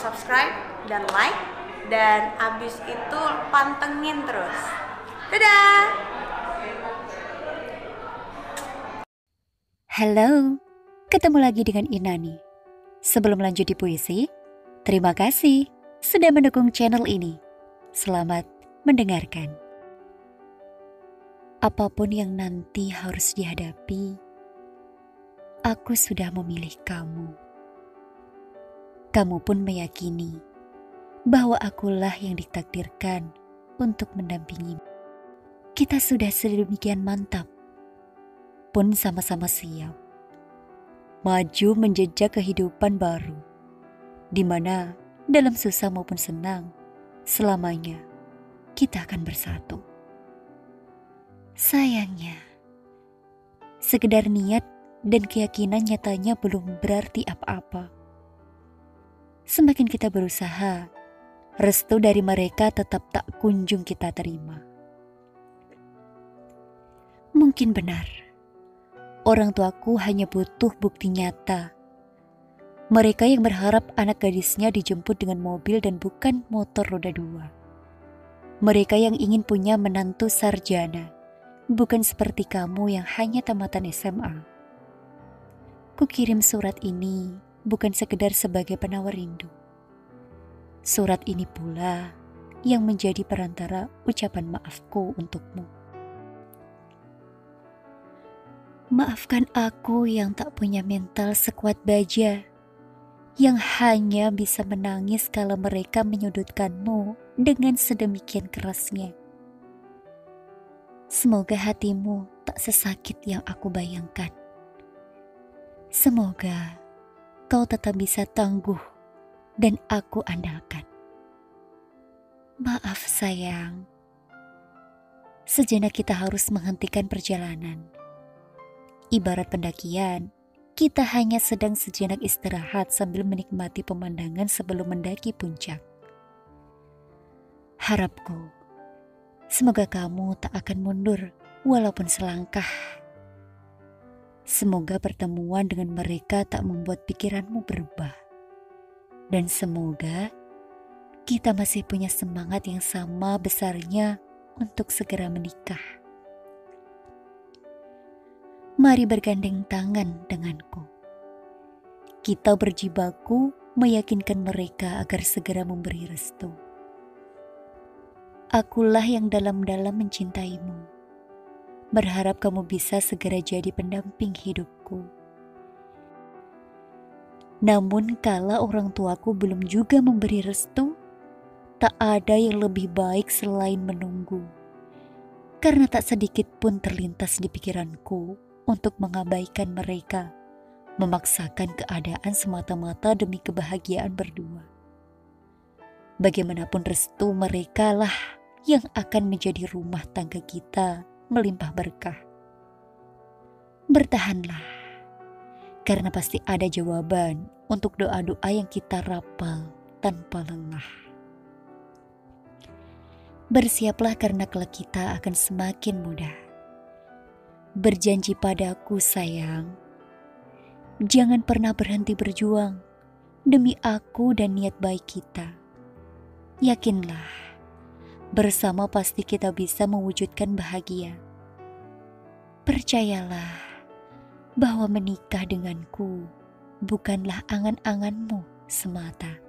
subscribe dan like, dan abis itu pantengin terus. Dadah! Halo, ketemu lagi dengan Inani. Sebelum lanjut di puisi, terima kasih sudah mendukung channel ini. Selamat mendengarkan. Apapun yang nanti harus dihadapi, aku sudah memilih kamu. Kamu pun meyakini bahwa akulah yang ditakdirkan untuk mendampingimu. Kita sudah sedemikian mantap, pun sama-sama siap maju menjejak kehidupan baru, di mana dalam susah maupun senang, selamanya kita akan bersatu. Sayangnya, sekedar niat dan keyakinan nyatanya belum berarti apa-apa. Semakin kita berusaha, restu dari mereka tetap tak kunjung kita terima. Mungkin benar, orang tuaku hanya butuh bukti nyata. Mereka yang berharap anak gadisnya dijemput dengan mobil dan bukan motor roda 2. Mereka yang ingin punya menantu sarjana, bukan seperti kamu yang hanya tamatan SMA. Kukirim surat ini bukan sekedar sebagai penawar rindu. Surat ini pula yang menjadi perantara ucapan maafku untukmu. Maafkan aku yang tak punya mental sekuat baja, yang hanya bisa menangis kalau mereka menyudutkanmu dengan sedemikian kerasnya. Semoga hatimu tak sesakit yang aku bayangkan. Semoga kau tetap bisa tangguh dan aku andalkan. Maaf sayang, sejenak kita harus menghentikan perjalanan. Ibarat pendakian, kita hanya sedang sejenak istirahat sambil menikmati pemandangan sebelum mendaki puncak. Harapku, semoga kamu tak akan mundur walaupun selangkah. Semoga pertemuan dengan mereka tak membuat pikiranmu berubah. Dan semoga kita masih punya semangat yang sama besarnya untuk segera menikah. Mari bergandeng tangan denganku. Kita berjibaku meyakinkan mereka agar segera memberi restu. Akulah yang dalam-dalam mencintaimu. Berharap kamu bisa segera jadi pendamping hidupku. Namun kala orang tuaku belum juga memberi restu, tak ada yang lebih baik selain menunggu. Karena tak sedikit pun terlintas di pikiranku untuk mengabaikan mereka, memaksakan keadaan semata-mata demi kebahagiaan berdua. Bagaimanapun restu mereka lah yang akan menjadi rumah tangga kita melimpah berkah. Bertahanlah, karena pasti ada jawaban untuk doa-doa yang kita rapal tanpa lelah. Bersiaplah karena kelak kita akan semakin mudah. Berjanji padaku sayang, jangan pernah berhenti berjuang demi aku dan niat baik kita. Yakinlah, bersama pasti kita bisa mewujudkan bahagia. Percayalah bahwa menikah denganku bukanlah angan-anganmu semata.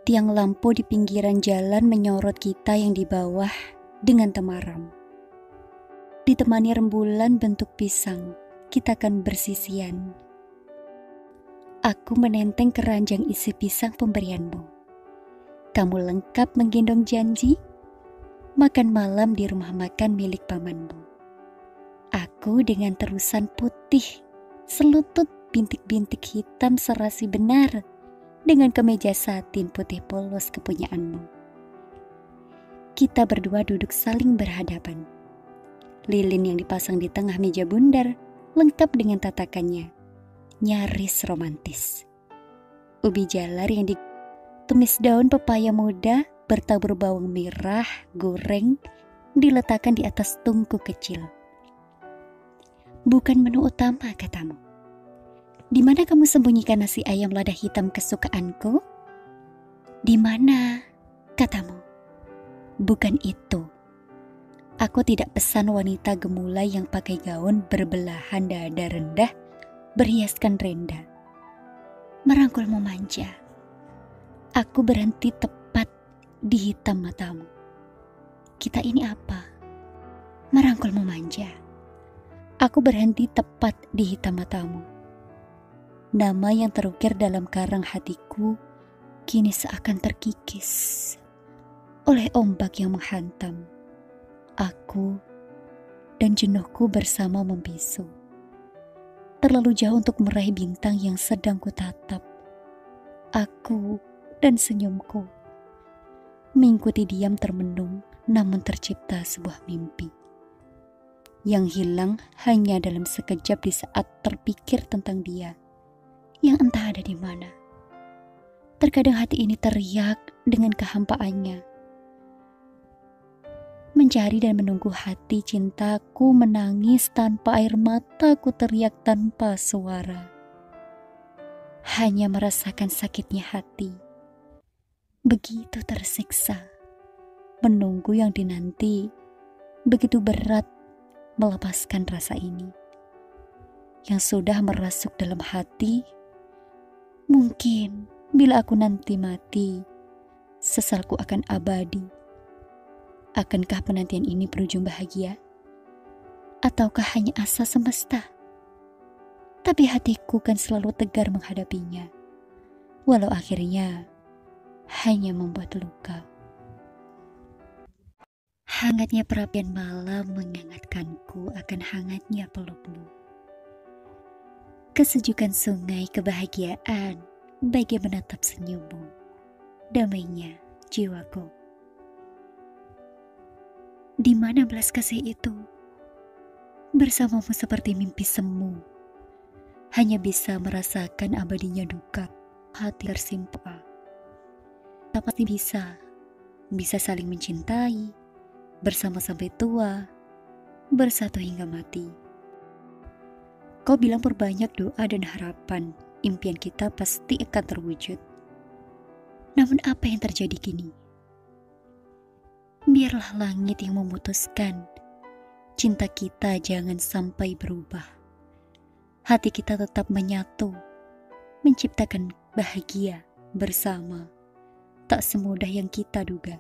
Tiang lampu di pinggiran jalan menyorot kita yang di bawah dengan temaram. Ditemani rembulan bentuk pisang, kita akan bersisian. Aku menenteng keranjang isi pisang pemberianmu. Kamu lengkap menggendong janji, makan malam di rumah makan milik pamanmu. Aku dengan terusan putih, selutut bintik-bintik hitam serasi benar, dengan kemeja satin putih polos kepunyaanmu. Kita berdua duduk saling berhadapan. Lilin yang dipasang di tengah meja bundar, lengkap dengan tatakannya, nyaris romantis. Ubi jalar yang ditumis daun pepaya muda bertabur bawang merah, goreng, diletakkan di atas tungku kecil. Bukan menu utama katamu. Di mana kamu sembunyikan nasi ayam lada hitam kesukaanku? Di mana? Katamu. Bukan itu. Aku tidak pesan wanita gemulai yang pakai gaun berbelahan dada rendah, berhiaskan renda. Merangkulmu manja. Aku berhenti tepat di hitam matamu. Kita ini apa? Merangkulmu manja. Aku berhenti tepat di hitam matamu. Nama yang terukir dalam karang hatiku kini seakan terkikis oleh ombak yang menghantam. Aku dan jenuhku bersama membisu. Terlalu jauh untuk meraih bintang yang sedang kutatap. Aku dan senyumku mengikuti diam termenung, namun tercipta sebuah mimpi yang hilang hanya dalam sekejap di saat terpikir tentang dia yang entah ada di mana. Terkadang hati ini teriak dengan kehampaannya, mencari dan menunggu hati cintaku menangis tanpa air mataku teriak tanpa suara. Hanya merasakan sakitnya hati. Begitu tersiksa. Menunggu yang dinanti. Begitu berat melepaskan rasa ini. Yang sudah merasuk dalam hati. Mungkin bila aku nanti mati, sesalku akan abadi. Akankah penantian ini berujung bahagia? Ataukah hanya asa semesta? Tapi hatiku kan selalu tegar menghadapinya, walau akhirnya hanya membuat luka. Hangatnya perapian malam mengingatkanku akan hangatnya pelukmu. Kesejukan sungai kebahagiaan bagai menatap senyummu, damainya jiwaku. Di mana belas kasih itu? Bersamamu seperti mimpi semu. Hanya bisa merasakan abadinya duka, hati tersimpa. Tak pasti bisa saling mencintai, bersama sampai tua, bersatu hingga mati. Kau bilang perbanyak doa dan harapan, impian kita pasti akan terwujud. Namun apa yang terjadi kini? Biarlah langit yang memutuskan. Cinta kita jangan sampai berubah. Hati kita tetap menyatu, menciptakan bahagia bersama. Tak semudah yang kita duga.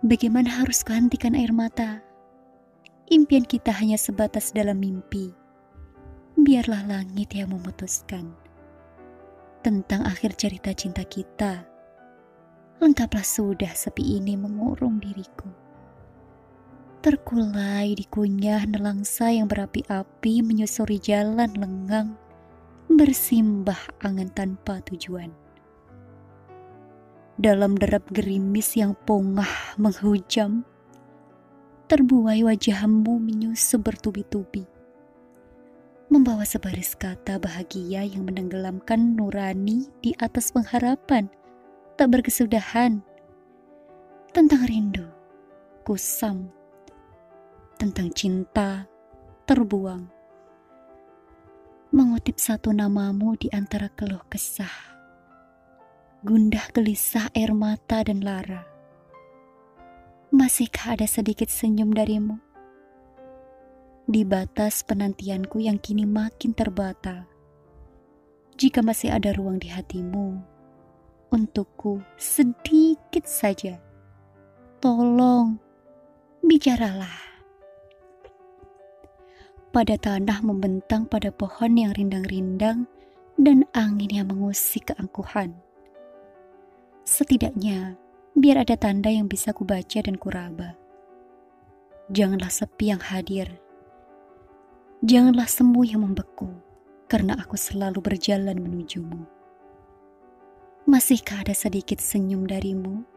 Bagaimana harus kuhentikan air mata? Impian kita hanya sebatas dalam mimpi. Biarlah langit yang memutuskan. Tentang akhir cerita cinta kita. Lengkaplah sudah sepi ini mengurung diriku. Terkulai dikunyah nelangsa yang berapi-api menyusuri jalan lengang, bersimbah angan tanpa tujuan. Dalam derap gerimis yang pongah menghujam, terbuai wajahmu menyusup bertubi-tubi, membawa sebaris kata bahagia yang menenggelamkan nurani di atas pengharapan tak berkesudahan. Tentang rindu, kusam. Tentang cinta, terbuang. Mengutip satu namamu di antara keluh kesah. Gundah gelisah air mata dan lara. Masihkah ada sedikit senyum darimu? Di batas penantianku yang kini makin terbata. Jika masih ada ruang di hatimu, untukku sedikit saja. Tolong, bicaralah. Pada tanah membentang pada pohon yang rindang-rindang dan angin yang mengusik keangkuhan. Setidaknya, biar ada tanda yang bisa kubaca dan kuraba. Janganlah sepi yang hadir. Janganlah semu yang membeku, karena aku selalu berjalan menujumu. Masihkah ada sedikit senyum darimu?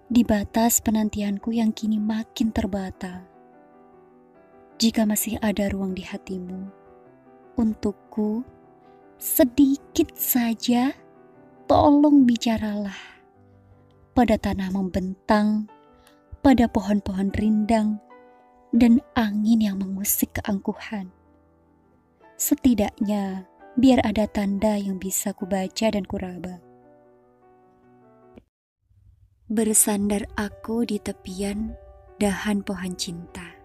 Di batas penantianku yang kini makin terbata. Jika masih ada ruang di hatimu, untukku sedikit saja, tolong bicaralah. Pada tanah membentang, pada pohon-pohon rindang, dan angin yang mengusik keangkuhan. Setidaknya biar ada tanda yang bisa kubaca dan kuraba. Bersandar aku di tepian dahan pohon cinta,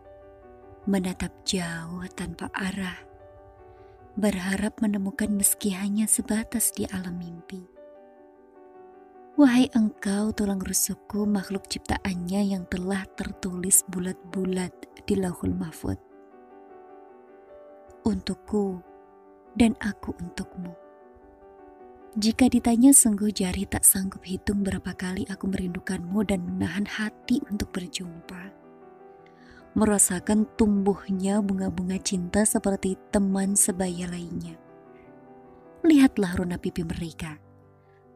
menatap jauh tanpa arah, berharap menemukan meski hanya sebatas di alam mimpi. Wahai engkau tulang rusukku, makhluk ciptaannya yang telah tertulis bulat-bulat di Lauhul Mahfuz. Untukku dan aku untukmu. Jika ditanya, sungguh jari tak sanggup hitung berapa kali aku merindukanmu dan menahan hati untuk berjumpa. Merasakan tumbuhnya bunga-bunga cinta seperti teman sebaya lainnya. Lihatlah rona pipi mereka,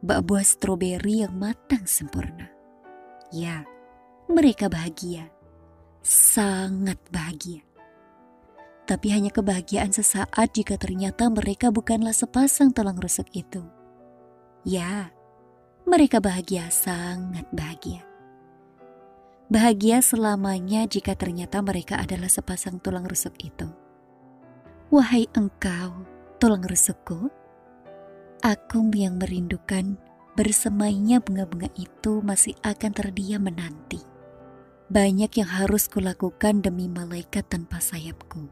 bak buah stroberi yang matang sempurna. Ya, mereka bahagia, sangat bahagia. Tapi hanya kebahagiaan sesaat jika ternyata mereka bukanlah sepasang tulang rusuk itu. Ya, mereka bahagia, sangat bahagia. Bahagia selamanya jika ternyata mereka adalah sepasang tulang rusuk itu. Wahai engkau, tulang rusukku, aku yang merindukan bersemainya bunga-bunga itu masih akan terdiam menanti. Banyak yang harus kulakukan demi malaikat tanpa sayapku.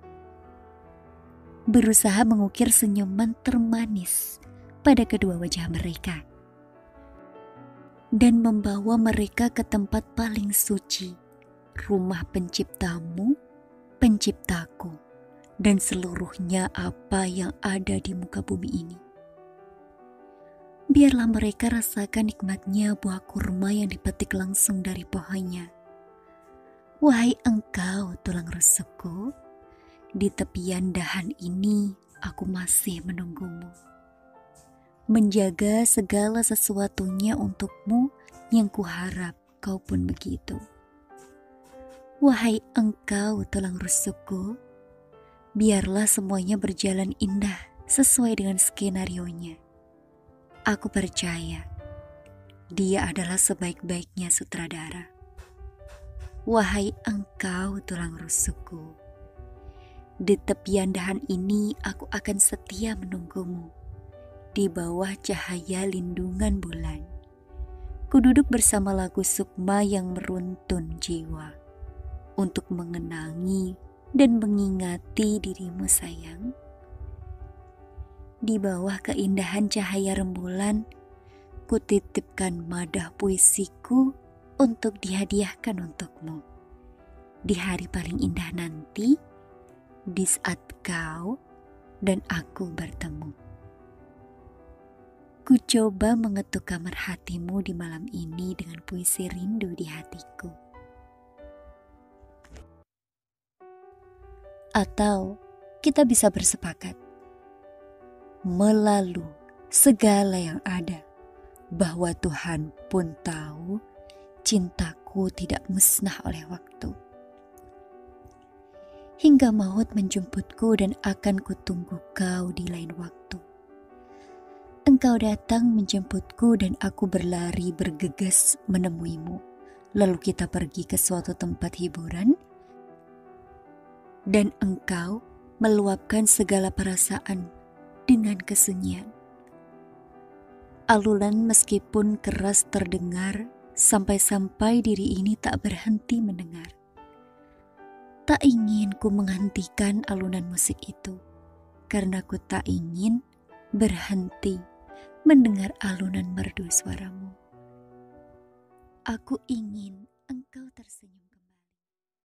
Berusaha mengukir senyuman termanis pada kedua wajah mereka dan membawa mereka ke tempat paling suci, rumah penciptamu, penciptaku, dan seluruhnya apa yang ada di muka bumi ini. Biarlah mereka rasakan nikmatnya buah kurma yang dipetik langsung dari pohonnya. Wahai engkau tulang rusukku, di tepian dahan ini aku masih menunggumu. Menjaga segala sesuatunya untukmu yang kuharap kau pun begitu. Wahai engkau tulang rusukku, biarlah semuanya berjalan indah sesuai dengan skenarionya. Aku percaya dia adalah sebaik-baiknya sutradara. Wahai engkau tulang rusukku, di tepian dahan ini aku akan setia menunggumu. Di bawah cahaya lindungan bulan, ku duduk bersama lagu sukma yang meruntun jiwa untuk mengenangi dan mengingati dirimu sayang. Di bawah keindahan cahaya rembulan, ku titipkan madah puisiku untuk dihadiahkan untukmu. Di hari paling indah nanti, di saat kau dan aku bertemu. Ku coba mengetuk kamar hatimu di malam ini dengan puisi rindu di hatiku. Atau kita bisa bersepakat melalui segala yang ada, bahwa Tuhan pun tahu cintaku tidak musnah oleh waktu. Hingga maut menjemputku dan akan kutunggu kau di lain waktu. Engkau datang menjemputku dan aku berlari bergegas menemuimu. Lalu kita pergi ke suatu tempat hiburan dan engkau meluapkan segala perasaan dengan kesunyian. Alunan meskipun keras terdengar sampai-sampai diri ini tak berhenti mendengar. Tak ingin ku menghentikan alunan musik itu karena ku tak ingin berhenti mendengar alunan merdu suaramu. Aku ingin